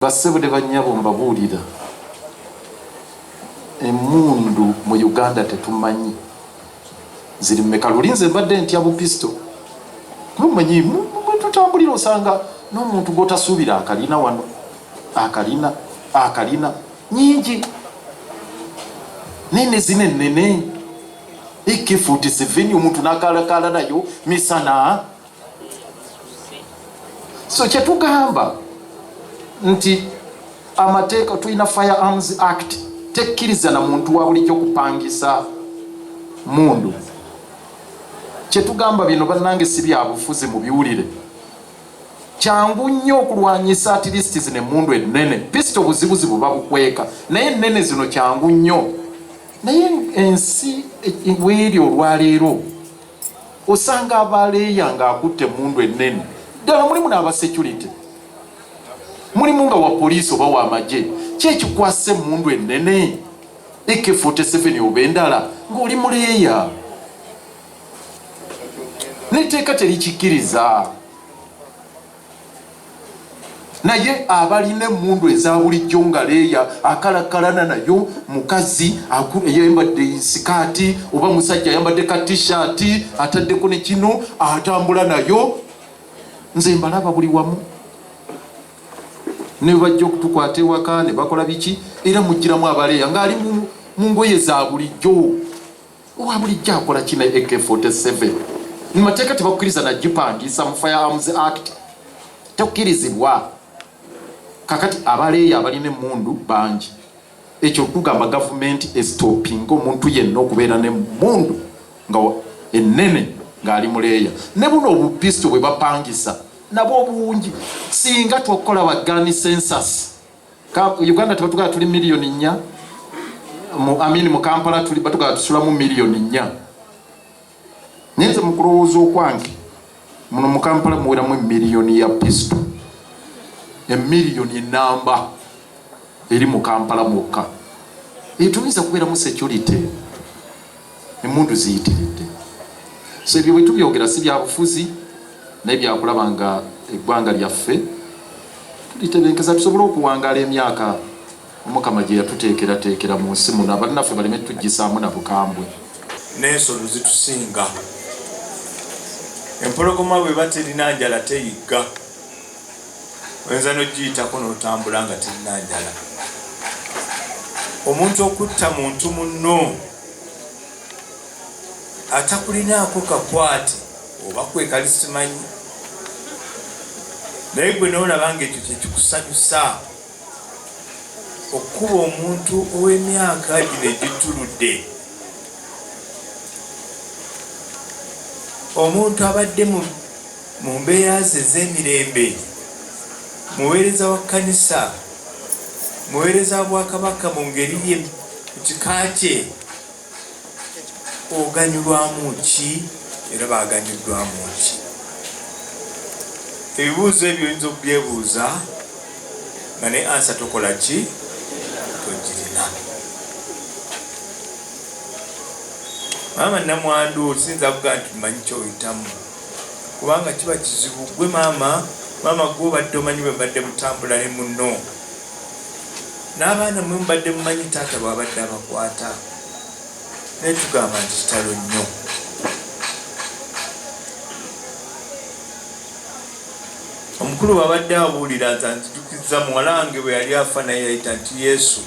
Bassebo de banyabo mbabuulira emundu mu Uganda tetumanyi ziri mmeka. Lulinze mbadde ntya bupisto mumanyi tutambulira osanga n'omuntu gw'otasuubira akalina wano akalina nyingi nene zine nene AK-47 omuntu n'akalakala nayo misana. So kyetugamba nti amateeka tulina Firearms Act tekkiriza na muntu wa bulijjo kupangisa mundu. Kyetugamba bino bannange si bya bufuzi mu biwulire. Kyangu nnyo okulwanyisa at least zine mundu ennene. Pisto buzibuzibu babukweka naye ennene zino kyangu nnyo. Naye ensi weeri olwaleero osanga abaleeya ng'akutte mundu ennene. Ddala mulimu n'aba security, mulimu nga wa poliisi oba w'amagye. Kyekikwase mundu ennene AK-47 oba endala ng'oli muleeya. N'etteeka terikikkiriza. Naye abalina emmundu eza bulijjo nga leeya akalakalana nayo mukazi ayambadde sikaati oba musajja ayambadde ka t-shirt ataddeko ne kino atambula nayo, nze mbalaba buli wamu. Ne bajja okutukwata ewaka ne bakola biki era mugiramu abaleeya ng'ali mu ngoye za bulijjo. Owa bulijjo akola kina AK-47 mu mateeka tebakkiriza na gipangisa mu Firearms Act tekkirizibwa. Kakati abaleeya abalina emmundu bangi. Ekyo tugamba gavumenti estopinga omuntu yenna okubeera n'emmundu nga ennene ng'ali muleeya. Ne buno obupisto bwe bapangisa nabwo bungi. Singa twakola wa gun census Uganda tebatugaa tuli miliyoni 4 mu Kampala tuli batugaa tusulamu miliyoni 4. Nyenze mu kulowooza okwange muno mu Kampala muweramu miliyoni ya pisto. Emiliyoni namba eri mu Kampala mwokka. Tuyinza kubeeramu security emmundu ziyitiridde. So ebyo bwe tubyogera si bya bufuzi naye byakulaba nga eggwanga lyaffe tulitebenkeza tusobole okuwangaala emyaka Omukama gye yatuteekerateekera mu nsi muno abannaffe baleme tujjisaamu na bukambwe. N'ensolo zitusinga. Empologoma bwe baterina njala teyigga. Oyinza n'ogiyitako n'otambula nga terina njala. Omuntu okutta muntu munno atakulinaako kakwate oba kwekali simanyi. Naye gwe n'olaba ng'ekyo kye kikusanyusa okkuba omuntu ow'emyaka gino egituludde. Omuntu abadde mu mbeera ze ez'emirembe, muweereza wa kkanisa, muweereza wa Bwakabaka mu ngeri ye mu kika kye, oganyulwamu ki era baaganyuddwamu ki? Ebibuuzo ebyo oyinza okubyebuuza nga ne ansa tokola ki? Togirina. Maama Namwandu sinza kugaa nti tumanyi ky'oyitamu kubanga kiba kizibu. Gwe maama gwe obadde omanyi bwe mbadde mutambula ne munno, n'abaana mwe mubadde mumanyi taata bw'abadde abakwata. Naye tugamba nti kitalo nnyo. Omukulu bw'abadde abuulira nzijukizza muwalange bwe yali afa naye yayita nti Yesu,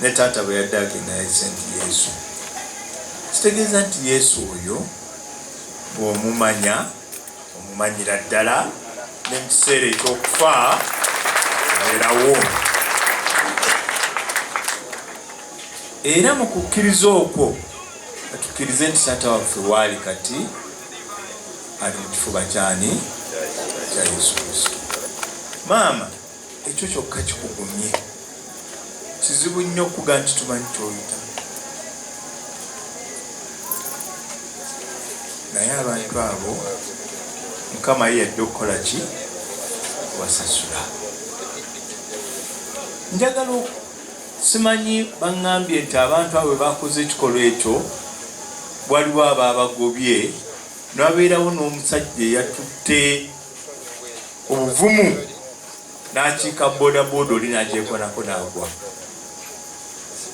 ne taata bwe yadde agenda yayise nti Yesu. Kitegeeza nti Yesu oyo bw'omumanya omumanyira ddala n'ekiseera eky'okufa abeerawo. Era mu kukkiriza okwo atukkirize nti taata waffe waali kati ali mu kifuba kyani kya Yesu Kristo. Maama ekyo kyokka kikugumye. Kizibu nnyo okuga nti tumanyi ky'oyita. Naye abantu abo Mukama ye yadde okukola ki? Wasasula. Njagala simanyi baŋŋambye nti abantu abo bakoze ekikolwa ekyo waliwo ababagobye n'abeerawo n'omusajja eyatutte obuvumu n'akiika bodaboda oli n'agyekonako n'agwa.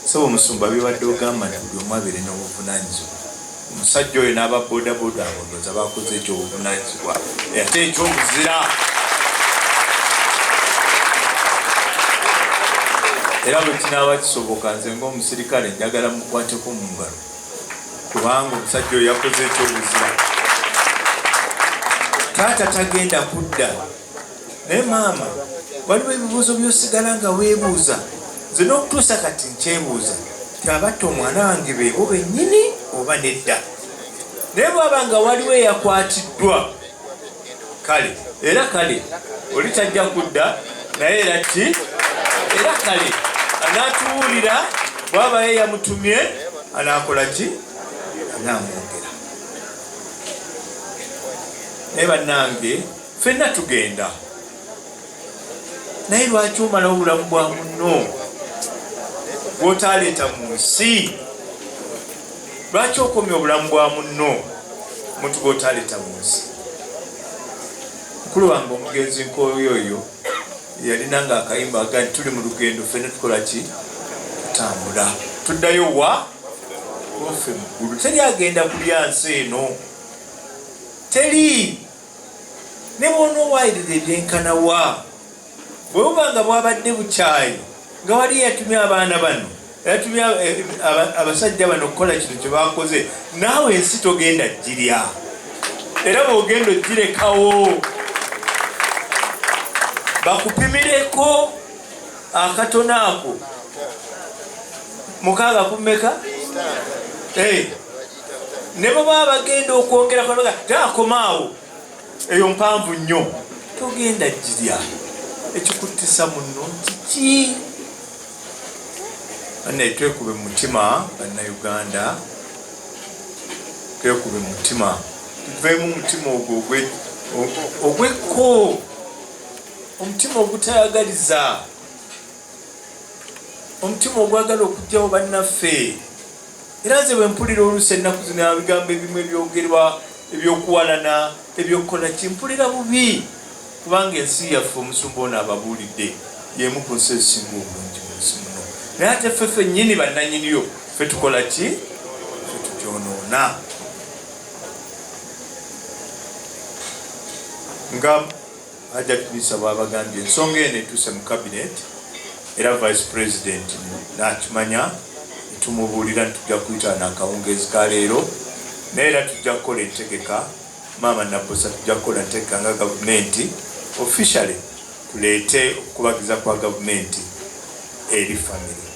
So omusumba bibadde ogamba nti buli omu abeere n'obuvunaanyizibwa. Omusajja oyo n'aba bodaboda abondoza bakoze ekyobuvunaanyizibwa ate ekyobuzira. Era bwe kinaaba kisoboka nze ng'omusirikale njagala mukwateko mu ngalo kubanga omusajja oyo yakoze ekyobuzira. Taata tagenda kudda naye maama waliwo ebibuuzo by'osigala nga weebuuza. Nze n'okutuusa kati nkyebuuza ti abatta omwana wange beebo bennyini oba nedda. Naye bw'aba nga waliwo eyakwatiddwa kale era kale oli tajja kudda naye era ki era kale anaatuwulira bw'aba ye yamutumye anaakola ki anaamwogera. Naye bannange ffenna tugenda naye lwaki omalawo obulamu bwa munno bw'otaaleeta mu nsi? Lwaki okomya obulamu bwa munno omuntu gw'otaaleeta mu nsi? Mukulu wange omugenzi nkooyo oyo yalina nga akayimba aga nti tuli mu lugendo ffenna tukola ki? Tutambula tuddayo wa waffe muggulu. Teri agenda kulya nsi eno, teri. Ne bw'onoowayirira ebyenkana wa bwe buba nga bwabadde bukyayi nga wali yatumye abaana bano yatumye abasajja bano okukola kino kye bakoze, naawe ensi togenda girya era bw'ogenda ogirekawo bakupimireko akatono ako 6 kumeka ne bwe baba bagenda okwongerako takomaawo eyo mpanvu nnyo togenda girya. Ekikuttisa muno kiki? Anne twekube mu mutima bannayuganda, twekube mu mutima, tuveemu omutima ogwo ogwekko, omutima ogutayagaliza, omutima ogwagala okugyawo bannaffe. Era nze bwe mpulira oluusi ennaku zino ebigambo ebimu ebyogerwa ebyokuwalana ebyokukola kimpulira bubi kubanga ensi yaffe omusumba ono ababuulidde y'emu ku nsi ezisinga obulungi mu nsi muno. Naye ate ffe ffennyini bannanyiniyo ffe tukola ki? Ffe tukyonoona. Nga Hajja Tulisa bw'abagambye ensonga eno etuuse mu cabinet era vice president n'akimanya, tumubuulira nti tujja kuyita n'akawungeezi ka leero, naye era tujja kukola entegeka. Maama Nabbosa tujja kukola entegeka nga gavumenti officially tuleete okubagiza kwa gavumenti eri family.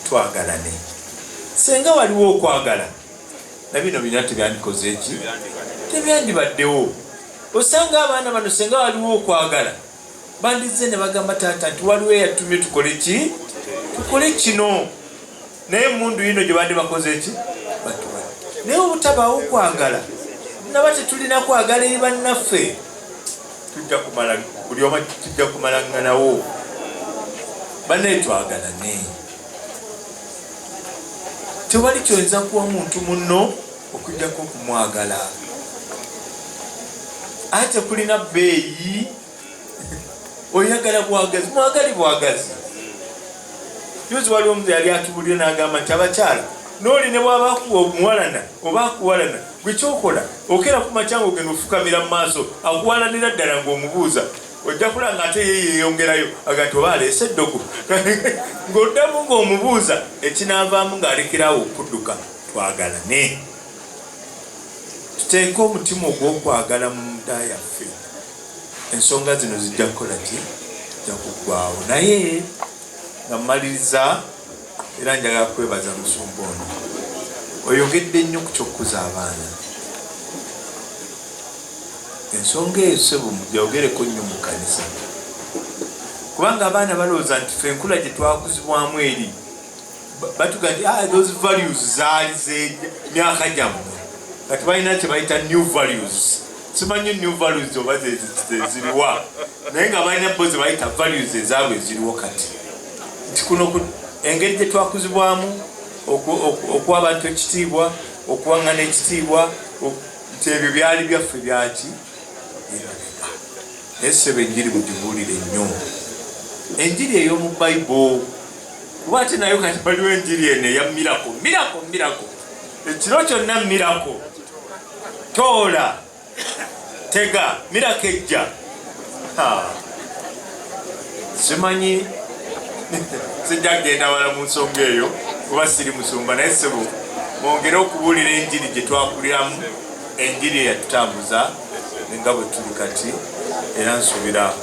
Twagalane. Senga waliwo okwagala na bino bina tebyandikoze eki? Tebyandibaddewo. Osanga abaana bano senga waliwo okwagala bandize ne bagamba taata nti waliwo eyatumye tukole ki? Tukole kino. Naye mundu yino gye bandi bakoze eki? Batuwala. Naye obutabaawo okwagala naba tetulina kwagala eri bannaffe tujja kumala buli omu tujja kumalanganawo. Bannaye twagalane. Tewali kyoyinza kuwa muntu munno okugjako okumwagala. Ate kulina bbeeyi oyagala bwagazi, mwagali bwagazi. Yuzi wali omuze yali atubulira n'agamba nti abakyala n'oli ne bw'aba omuwalana oba akuwalana gwe kyokola okera ku makya ng'ogenda ofukamira mu maaso akuwalanira ddala ng'omubuuza ojja kulanga ate ye yeeyongerayo agati oba aleese eddogo ng'oddamu ng'omubuuza ekinaavaamu ng'alekerawo okudduka. Twagalane, tuteeke omutima ogw'okwagala mu nda yaffe. Ensonga zino zijja kukola ki? Zijja kuggwaawo. Naye nga mmaliriza era njagala kwebaza musumba ono, oyogedde nnyo ku kyokkuza abaana. Ensonga eyo ssebo mugyoogereko nnyo mu kkanisa kubanga abaana balowooza nti ffe enkula gye twakuzibwamu eri batuga nti those values zaali z'emyaka gyammwe, kati balina kye bayita new values. Simanyi new values oba ziriwa, naye nga balina bo ze bayita values ezaabwe eziriwo kati. Nti kuno engeri gye twakuzibwamu okuwa abantu ekitiibwa, okuwaŋŋana ekitiibwa, nti ebyo byali byaffe byaki? Essebe enjiri mugibuulire nnyo. Enjiri ey'omu Bayibuli kuba ate nayo kati waliwo enjiri eno eya mirako. Ekiro kyonna mirako. Toola tega mirako ejja. Simanyi sijja kgenda wala mu nsonga eyo kuba siri musumba, naye ssebo mwongere okubuulira enjiri gye twakuliramu, enjiri eyatutambuza nga bwe tuli kati, era nsuubira